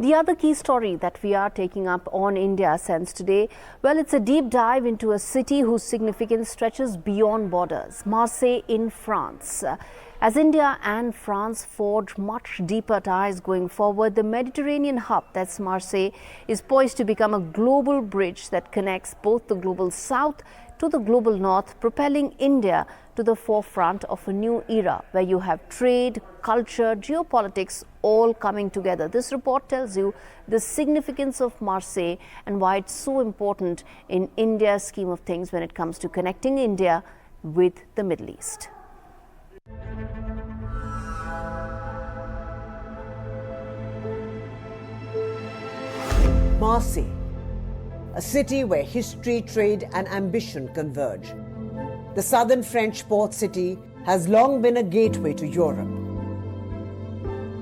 The other key story that we are taking up on India Sense today, well, it's a deep dive into a city whose significance stretches beyond borders, Marseille in France. As India and France forge much deeper ties going forward, the Mediterranean hub, that's Marseille, is poised to become a global bridge that connects both the global south to the global north, propelling India to the forefront of a new era where you have trade, culture, geopolitics all coming together. This report tells you the significance of Marseille and why it's so important in India's scheme of things when it comes to connecting India with the Middle East. Marseille, a city where history, trade and ambition converge. The southern French port city has long been a gateway to Europe.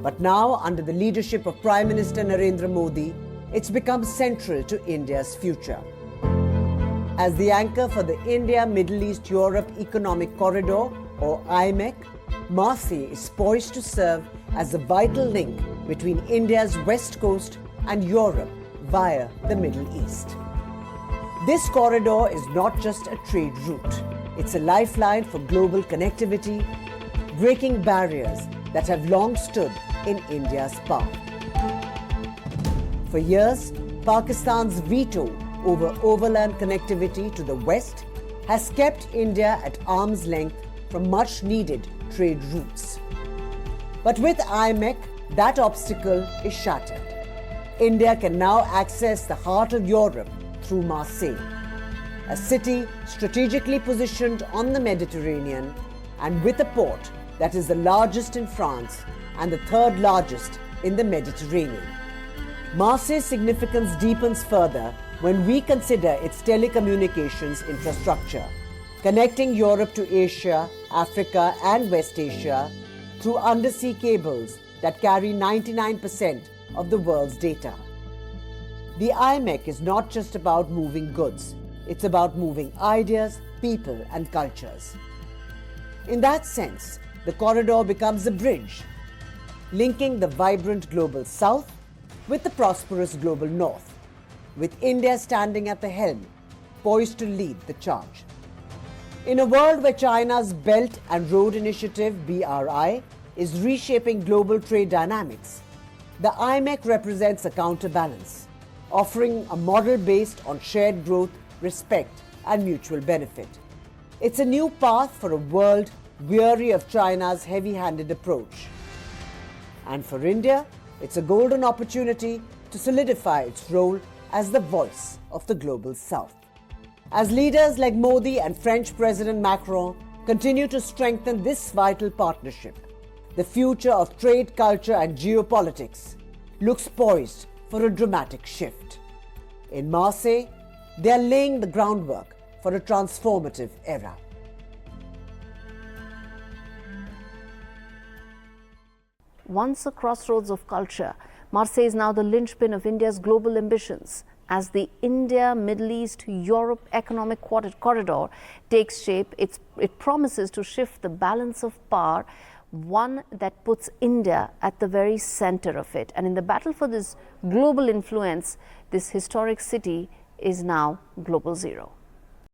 But now, under the leadership of Prime Minister Narendra Modi, it's become central to India's future. As the anchor for the India-Middle East-Europe Economic Corridor, or IMEEC, Marseille is poised to serve as a vital link between India's west coast and Europe via the Middle East. This corridor is not just a trade route. It's a lifeline for global connectivity, breaking barriers that have long stood in India's path. For years, Pakistan's veto over overland connectivity to the west has kept India at arm's length from much-needed trade routes. But with IMEEC, that obstacle is shattered. India can now access the heart of Europe through Marseille, a city strategically positioned on the Mediterranean and with a port that is the largest in France and the third largest in the Mediterranean. Marseille's significance deepens further when we consider its telecommunications infrastructure, connecting Europe to Asia, Africa and West Asia through undersea cables that carry 99% of the world's data. The IMEEC is not just about moving goods, it's about moving ideas, people and cultures. In that sense, the corridor becomes a bridge, linking the vibrant global south with the prosperous global north, with India standing at the helm, poised to lead the charge. In a world where China's Belt and Road Initiative, BRI, is reshaping global trade dynamics, the IMEEC represents a counterbalance, offering a model based on shared growth, respect and mutual benefit. It's a new path for a world weary of China's heavy-handed approach. And for India, it's a golden opportunity to solidify its role as the voice of the global south. As leaders like Modi and French President Macron continue to strengthen this vital partnership, the future of trade, culture and geopolitics looks poised for a dramatic shift. In Marseille, they are laying the groundwork for a transformative era. Once a crossroads of culture, Marseille is now the linchpin of India's global ambitions. As the India-Middle East-Europe economic corridor takes shape, it promises to shift the balance of power, one that puts India at the very center of it. And in the battle for this global influence, this historic city is now global zero.